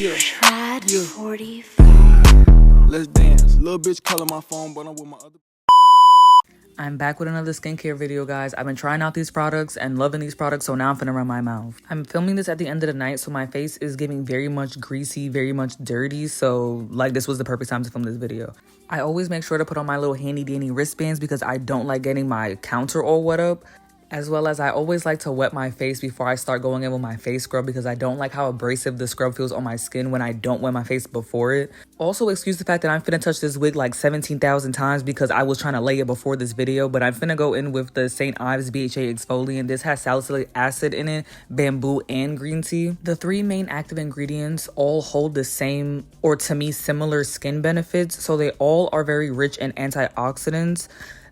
Yeah. Tried Yeah. 44. Let's dance. Little bitch calling my phone, but I'm with my other. I'm back with another skincare video, guys. I've been trying out these products and loving these products, so now I'm finna run my mouth. I'm filming this at the end of the night, so my face is giving very much greasy, very much dirty, so like this was the perfect time to film this video. I always make sure to put on my little handy dandy wristbands because I don't like getting my counter all wet up. As well as I always like to wet my face before I start going in with my face scrub because I don't like how abrasive the scrub feels on my skin when I don't wet my face before it. Also, excuse the fact that I'm finna touch this wig like 17,000 times because I was trying to lay it before this video, but I'm finna go in with the St. Ives BHA exfoliant. This has salicylic acid in it, bamboo, and green tea. The three main active ingredients all hold the same, or to me, similar skin benefits, so they all are very rich in antioxidants.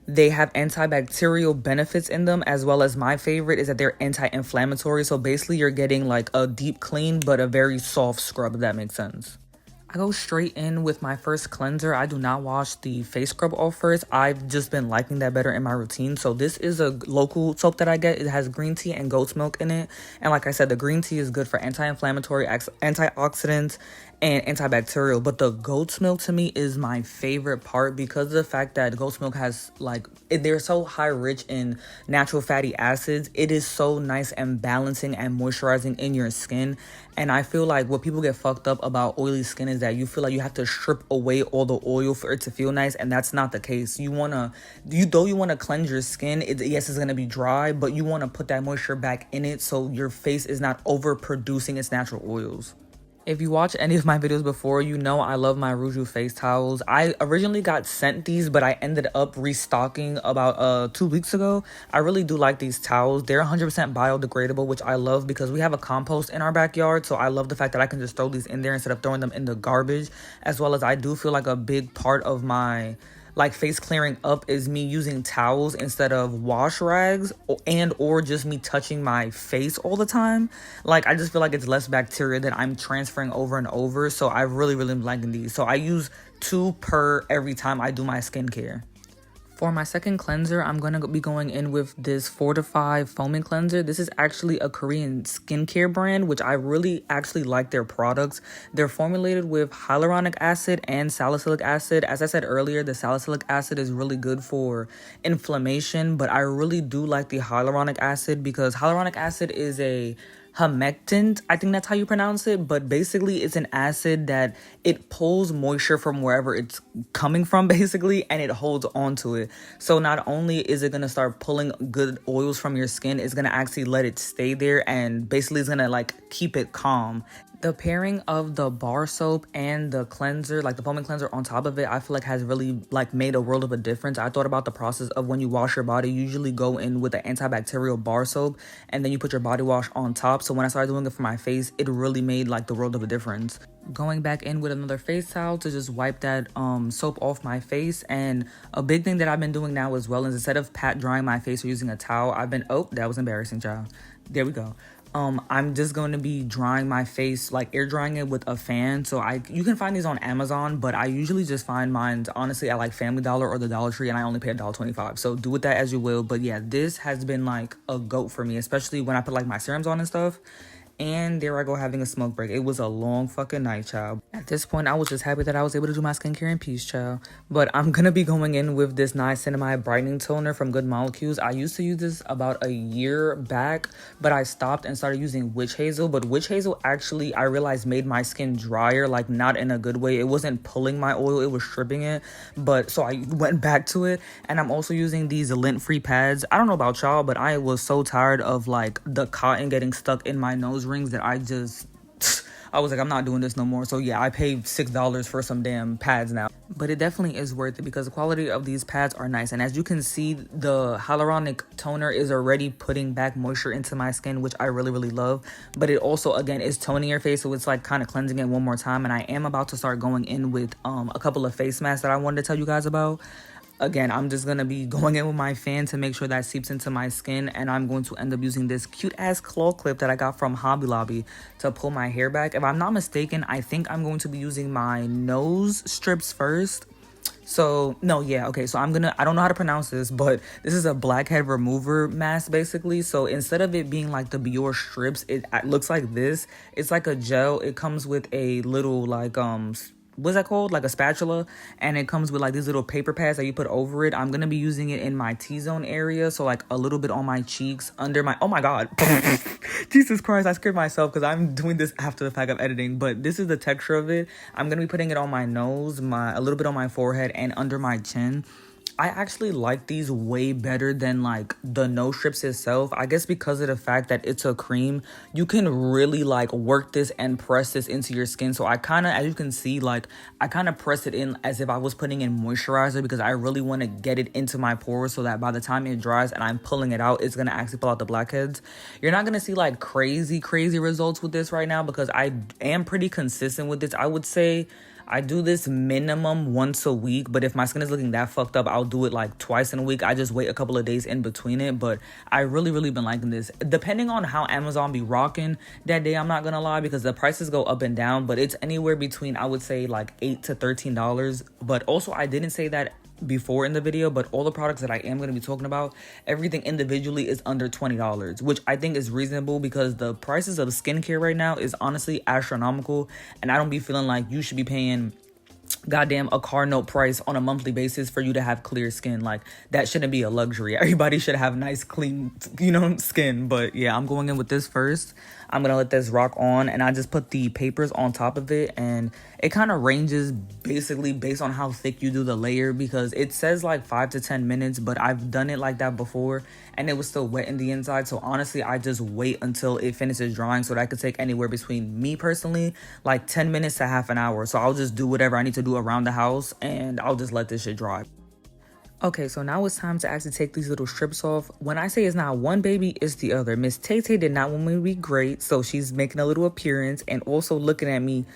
They have antibacterial benefits in them, as well as my favorite is that they're anti-inflammatory. So basically you're getting like a deep clean, but a very soft scrub, if that makes sense. I go straight in with my first cleanser. I do not wash the face scrub off first. I've just been liking that better in my routine. So this is a local soap that I get. It has green tea and goat's milk in it. And like I said, the green tea is good for anti-inflammatory, antioxidants, and antibacterial. But the goat's milk to me is my favorite part because of the fact that goat's milk has they're so high rich in natural fatty acids. It is so nice and balancing and moisturizing in your skin. And I feel like what people get fucked up about oily skin is that you feel like you have to strip away all the oil for it to feel nice, and that's not the case. You want to cleanse your skin. Yes, it's going to be dry, but you want to put that moisture back in it so your face is not overproducing its natural oils. If you watch any of my videos before, you know I love my Rouge face towels. I originally got sent these, but I ended up restocking about 2 weeks ago. I really do like these towels. They're 100% biodegradable, which I love because we have a compost in our backyard. So I love the fact that I can just throw these in there instead of throwing them in the garbage. As well as I do feel like a big part of my face clearing up is me using towels instead of wash rags or just me touching my face all the time. I just feel like it's less bacteria that I'm transferring over and over. So I really am liking these. So I use 2 per every time I do my skincare. For my second cleanser, I'm going to be going in with this Fortify foaming cleanser. This is actually a Korean skincare brand, which I really actually like their products. They're formulated with hyaluronic acid and salicylic acid. As I said earlier, the salicylic acid is really good for inflammation, but I really do like the hyaluronic acid because hyaluronic acid is a humectant, I think that's how you pronounce it, but basically it's an acid that it pulls moisture from wherever it's coming from basically, and it holds on to it. So not only is it going to start pulling good oils from your skin, it's going to actually let it stay there, and basically it's going to keep it calm. The pairing of the bar soap and the cleanser, the foaming cleanser on top of it, I feel like has really made a world of a difference. I thought about the process of when you wash your body, you usually go in with the antibacterial bar soap and then you put your body wash on top. So when I started doing it for my face, it really made the world of a difference. Going back in with another face towel to just wipe that soap off my face. And a big thing that I've been doing now as well is instead of pat drying my face or using a towel, oh, that was embarrassing, child. There we go. I'm just going to be drying my face, air drying it with a fan. So you can find these on Amazon, but I usually just find mine honestly at Family Dollar or the Dollar Tree, and I only pay $1.25. So do with that as you will. But yeah, this has been a goat for me, especially when I put my serums on and stuff. And there I go having a smoke break. It was a long fucking night, child. At this point, I was just happy that I was able to do my skincare in peace, child. But I'm gonna be going in with this niacinamide brightening toner from Good Molecules. I used to use this about a year back, but I stopped and started using witch hazel. But witch hazel actually, I realized, made my skin drier, not in a good way. It wasn't pulling my oil, it was stripping it. But so I went back to it, and I'm also using these lint-free pads. I don't know about y'all, but I was so tired of the cotton getting stuck in my nose rings that I was I'm not doing this no more. So yeah, I paid $6 for some damn pads now. But it definitely is worth it because the quality of these pads are nice. And as you can see, the hyaluronic toner is already putting back moisture into my skin, which I really love. But it also, again, is toning your face. So it's kind of cleansing it one more time. And I am about to start going in with a couple of face masks that I wanted to tell you guys about. Again, I'm just going to be going in with my fan to make sure that seeps into my skin. And I'm going to end up using this cute ass claw clip that I got from Hobby Lobby to pull my hair back. If I'm not mistaken, I think I'm going to be using my nose strips first. So no, yeah, okay. So I don't know how to pronounce this, but this is a blackhead remover mask basically. So instead of it being like the Biore strips, it looks like this. It's like a gel. It comes with a little like what's that called? Like a spatula, and it comes with like these little paper pads that you put over it. I'm gonna be using it in my T-zone area, so like a little bit on my cheeks, under my, oh my god, Jesus Christ, I scared myself because I'm doing this after the fact of editing. But this is the texture of it. I'm gonna be putting it on my nose, a little bit on my forehead, and under my chin. I actually like these way better than like the nose strips itself. I guess because of the fact that it's a cream, you can really like work this and press this into your skin. So I kind of, as you can see, like I kind of press it in as if I was putting in moisturizer, because I really want to get it into my pores so that by the time it dries and I'm pulling it out, it's going to actually pull out the blackheads. You're not going to see like crazy results with this right now because I am pretty consistent with this. I would say I do this minimum once a week, but if my skin is looking that fucked up, I'll do it like twice in a week. I just wait a couple of days in between it, but I really been liking this. Depending on how Amazon be rocking that day, I'm not gonna lie, because the prices go up and down, but it's anywhere between, I would say, like $8 to $13. But also, I didn't say that before in the video, but all the products that I am going to be talking about, everything individually is under $20, which I think is reasonable because the prices of skincare right now is honestly astronomical, and I don't be feeling like you should be paying goddamn a car note price on a monthly basis for you to have clear skin. Like, that shouldn't be a luxury. Everybody should have nice, clean, skin. But yeah, I'm going in with this first. I'm gonna let this rock on, and I just put the papers on top of it, and it kind of ranges basically based on how thick you do the layer, because it says like 5 to 10 minutes, but I've done it like that before and it was still wet in the inside. So honestly, I just wait until it finishes drying, so that could take anywhere between, me personally, like 10 minutes to half an hour. So I'll just do whatever I need to do around the house and I'll just let this shit dry. Okay, so now it's time to actually take these little strips off. When I say it's not one baby, it's the other. Miss Tay Tay did not want me to be great, so she's making a little appearance and also looking at me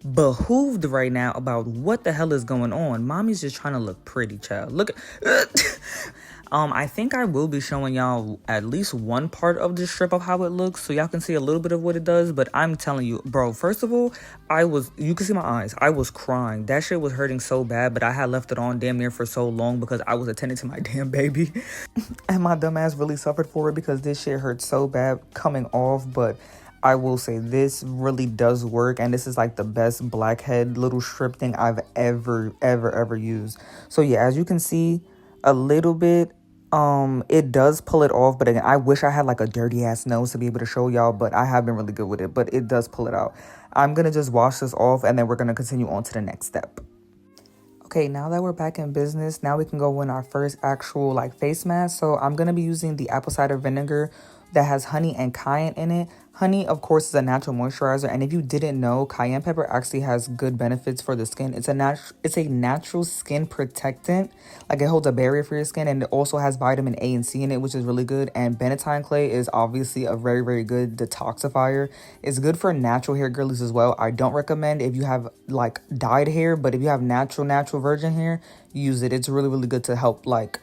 behooved right now about what the hell is going on. Mommy's just trying to look pretty, child. Look at I think I will be showing y'all at least one part of the strip of how it looks, so y'all can see a little bit of what it does. But I'm telling you, bro, first of all, you can see my eyes, I was crying. That shit was hurting so bad, but I had left it on damn near for so long because I was attending to my damn baby. And my dumb ass really suffered for it because this shit hurt so bad coming off. But I will say this really does work, and this is like the best blackhead little strip thing I've ever used. So yeah, as you can see a little bit, it does pull it off, but again, I wish I had like a dirty ass nose to be able to show y'all, but I have been really good with it, but it does pull it out. I'm gonna just wash this off and then we're gonna continue on to the next step. Okay, now that we're back in business, now we can go in our first actual like face mask. So I'm gonna be using the apple cider vinegar that has honey and cayenne in it. Honey, of course, is a natural moisturizer, and if you didn't know, cayenne pepper actually has good benefits for the skin. It's a natural skin protectant. Like, it holds a barrier for your skin, and it also has vitamin A and C in it, which is really good. And bentonite clay is obviously a very good detoxifier. It's good for natural hair girlies as well. I don't recommend if you have like dyed hair, but if you have natural virgin hair, use it. It's really good to help like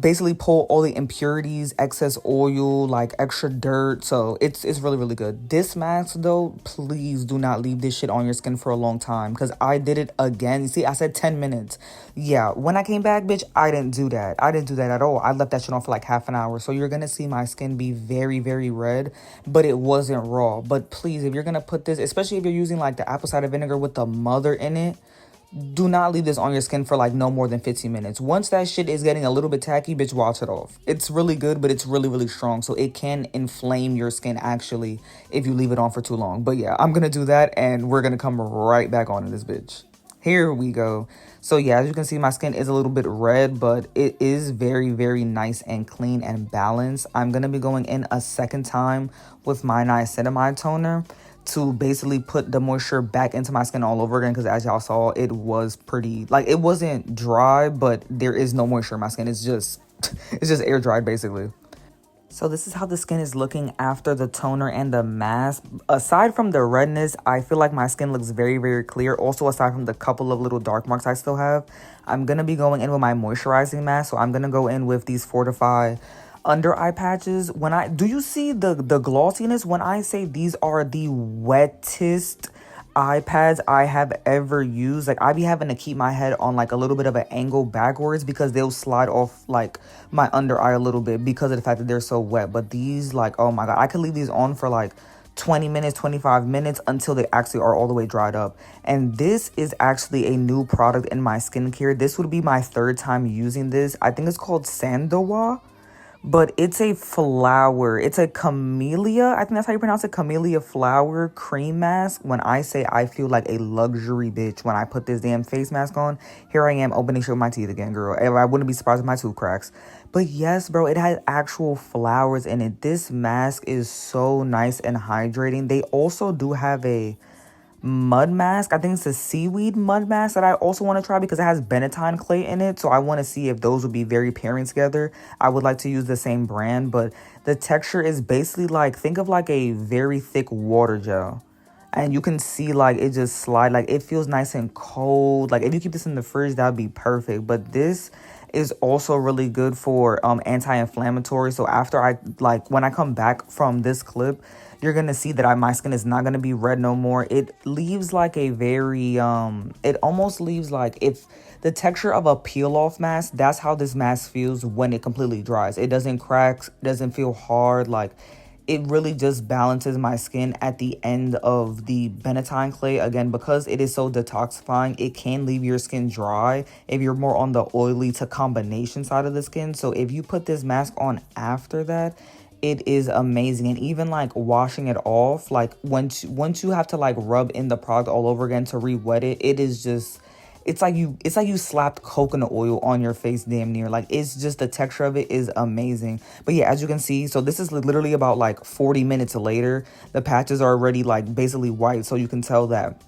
basically pull all the impurities, excess oil, like extra dirt. So it's really good. This mask though, please do not leave this shit on your skin for a long time, because I did it again. You see, I said 10 minutes. Yeah, when I came back, bitch, I didn't do that at all. I left that shit on for like half an hour. So you're gonna see my skin be very red, but it wasn't raw. But please, if you're gonna put this, especially if you're using like the apple cider vinegar with the mother in it, do not leave this on your skin for like no more than 15 minutes. Once that shit is getting a little bit tacky, bitch, wash it off. It's really good, but it's really strong, so it can inflame your skin actually if you leave it on for too long. But yeah, I'm gonna do that and we're gonna come right back on to this bitch. Here we go. So yeah, as you can see, my skin is a little bit red, but it is very nice and clean and balanced. I'm gonna be going in a second time with my niacinamide toner to basically put the moisture back into my skin all over again, because as y'all saw, it was pretty, like, it wasn't dry, but there is no moisture in my skin. It's just air dried basically. So this is how the skin is looking after the toner and the mask. Aside from the redness, I feel like my skin looks very clear. Also, aside from the couple of little dark marks I still have, I'm gonna be going in with my moisturizing mask. So I'm gonna go in with these Fortify under eye patches. Do you see the glossiness? When I say these are the wettest eye pads I have ever used. Like, I be having to keep my head on like a little bit of an angle backwards because they'll slide off like my under eye a little bit because of the fact that they're so wet. But these, like, oh my god, I could leave these on for like 20 minutes, 25 minutes until they actually are all the way dried up. And this is actually a new product in my skincare. This would be my third time using this. I think it's called Sandowa, but it's a flower. It's a camellia. I think that's how you pronounce it. Camellia flower cream mask. When I say I feel like a luxury bitch when I put this damn face mask on, here I am opening shit with my teeth again, girl. I wouldn't be surprised if my tooth cracks. But yes, bro, it has actual flowers in it. This mask is so nice and hydrating. They also do have a mud mask. I think it's a seaweed mud mask that I also want to try because it has benetine clay in it. So I want to see if those would be very pairing together. I would like to use the same brand, but the texture is basically like, think of like a very thick water gel. And you can see like it just slide, like it feels nice and cold. Like if you keep this in the fridge, that would be perfect. But this is also really good for anti-inflammatory. So after when I come back from this clip, you're gonna see that my skin is not gonna be red no more. It leaves like a very it almost leaves like if the texture of a peel off mask. That's how this mask feels when it completely dries. It doesn't crack, doesn't feel hard. Like, it really just balances my skin at the end of the benetine clay. Again, because it is so detoxifying, it can leave your skin dry if you're more on the oily to combination side of the skin. So if you put this mask on after that, it is amazing. And even like washing it off, like once you have to like rub in the product all over again to re-wet it, it is just, it's like you slapped coconut oil on your face damn near. Like, it's just, the texture of it is amazing. But yeah, as you can see, so this is literally about like 40 minutes later. The patches are already like basically white, so you can tell that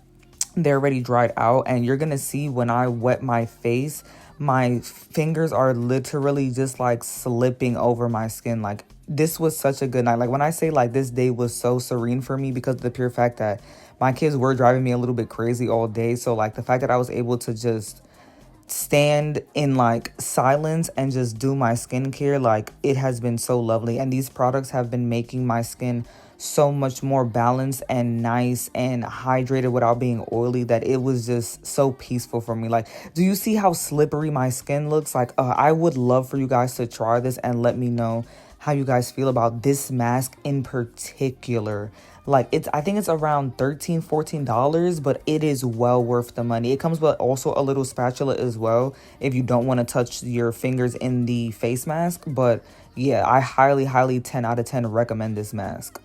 they're already dried out. And you're gonna see when I wet my face, my fingers are literally just like slipping over my skin. Like, this was such a good night. Like, when I say like this day was so serene for me because of the pure fact that my kids were driving me a little bit crazy all day. So like the fact that I was able to just stand in like silence and just do my skincare, like, it has been so lovely. And these products have been making my skin so much more balanced and nice and hydrated without being oily, that it was just so peaceful for me. Like, do you see how slippery my skin looks? Like, I would love for you guys to try this and let me know how you guys feel about this mask in particular. Like, I think it's around $13-14, but it is well worth the money. It comes with also a little spatula as well if you don't want to touch your fingers in the face mask. But yeah, I highly 10 out of 10 recommend this mask.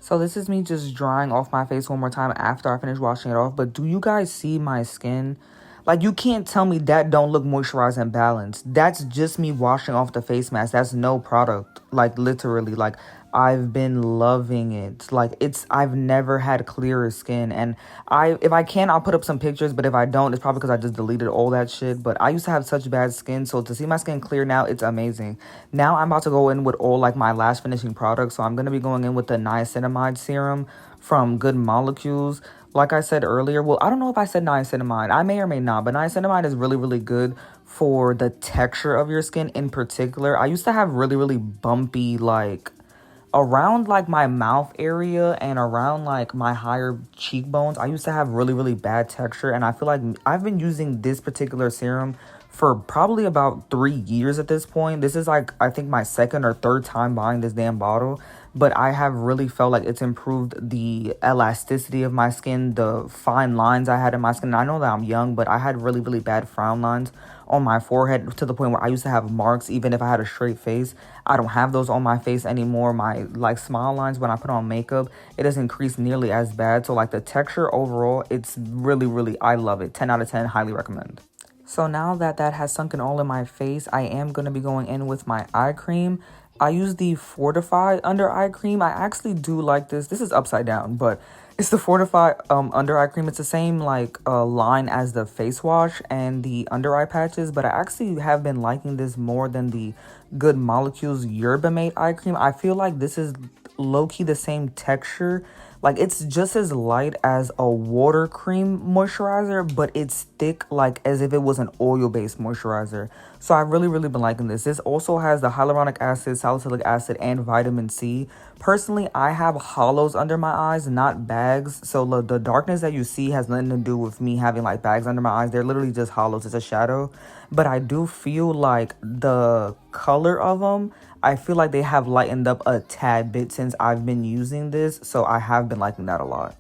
So this is me just drying off my face one more time after I finish washing it off. But do you guys see my skin? Like, you can't tell me that don't look moisturized and balanced. That's just me washing off the face mask. That's no product. Like, literally, like, I've been loving it. Like, I've never had clearer skin. And if I can, I'll put up some pictures. But if I don't, it's probably because I just deleted all that shit. But I used to have such bad skin. So to see my skin clear now, it's amazing. Now I'm about to go in with all, like, my last finishing products. So I'm going to be going in with the niacinamide serum from Good Molecules. Like I said earlier, well, I don't know if I said niacinamide. I may or may not, but niacinamide is really good for the texture of your skin in particular. I used to have really bumpy, like, around, like, my mouth area and around, like, my higher cheekbones. I used to have really bad texture, and I feel like I've been using this particular serum for probably about 3 years at this point. This is, like, I think my second or third time buying this damn bottle. But I have really felt like it's improved the elasticity of my skin, the fine lines I had in my skin. And I know that I'm young, but I had really bad frown lines on my forehead to the point where I used to have marks even if I had a straight face. I don't have those on my face anymore. My, like, smile lines when I put on makeup, it doesn't increase nearly as bad. So, like, the texture overall, it's really, I love it. 10 out of 10, highly recommend. So now that has sunken all in my face, I am going to be going in with my eye cream. I use the Fortify under eye cream. I actually do like this. This is upside down, but it's the Fortify under eye cream. It's the same like line as the face wash and the under eye patches, but I actually have been liking this more than the Good Molecules Yerba Mate eye cream. I feel like this is low-key the same texture, Like, it's just as light as a water cream moisturizer, but it's thick, like as if it was an oil-based moisturizer. So I've really been liking this. This also has the hyaluronic acid, salicylic acid, and vitamin C. Personally, I have hollows under my eyes, not bags. So the darkness that you see has nothing to do with me having like bags under my eyes. They're literally just hollows. It's a shadow. But I do feel like the color of them, I feel like they have lightened up a tad bit since I've been using this. So I have been liking that a lot.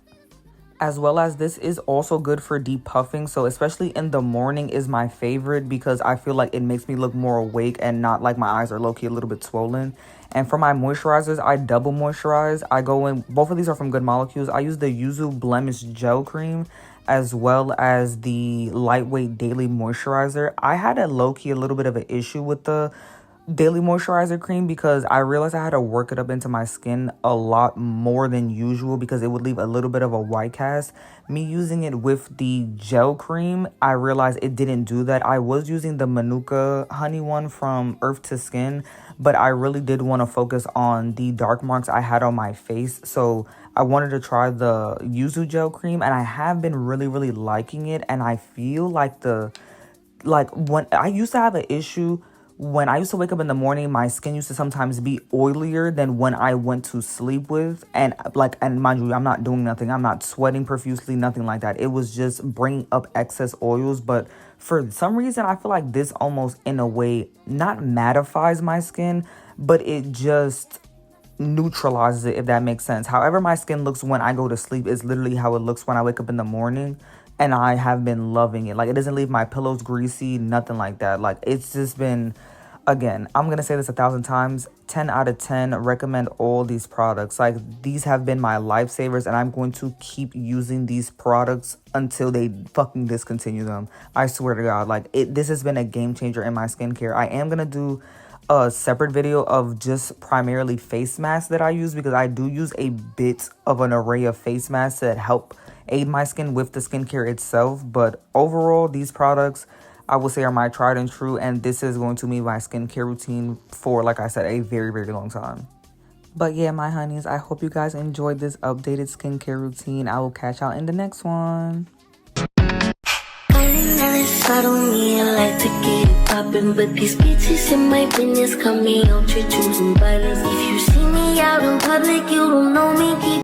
As well as this is also good for depuffing. So especially in the morning is my favorite because I feel like it makes me look more awake and not like my eyes are low-key a little bit swollen. And for my moisturizers, I double moisturize. I go in, both of these are from Good Molecules. I use the Yuzu Blemish Gel Cream as well as the Lightweight Daily Moisturizer. I had a low-key a little bit of an issue with the daily moisturizer cream because I realized I had to work it up into my skin a lot more than usual because it would leave a little bit of a white cast. Me using it with the gel cream, I realized it didn't do that. I was using the Manuka honey one from Earth to Skin, but I really did want to focus on the dark marks I had on my face. So I wanted to try the Yuzu gel cream, and I have been really liking it. And I feel like when I used to have an issue when I used to wake up in the morning, my skin used to sometimes be oilier than when I went to sleep with. And mind you, I'm not doing nothing. I'm not sweating profusely, nothing like that. It was just bringing up excess oils. But for some reason, I feel like this almost in a way not mattifies my skin, but it just neutralizes it, if that makes sense. However my skin looks when I go to sleep is literally how it looks when I wake up in the morning. And I have been loving it. Like, it doesn't leave my pillows greasy, nothing like that. Like, it's just been, again, I'm going to say this 1,000 times, 10 out of 10, recommend all these products. Like, these have been my lifesavers, and I'm going to keep using these products until they fucking discontinue them. I swear to God, like, this has been a game changer in my skincare. I am going to do a separate video of just primarily face masks that I use because I do use a bit of an array of face masks that help aid my skin with the skincare itself. But overall, these products I will say are my tried and true, and this is going to be my skincare routine for, like I said, a very long time. But yeah, my honeys, I hope you guys enjoyed this updated skincare routine. I will catch y'all in the next one. I don't mean I like to get it poppin', but these bitches in my business call me out, you're choosing violence. If you see me out in public, you don't know me, keep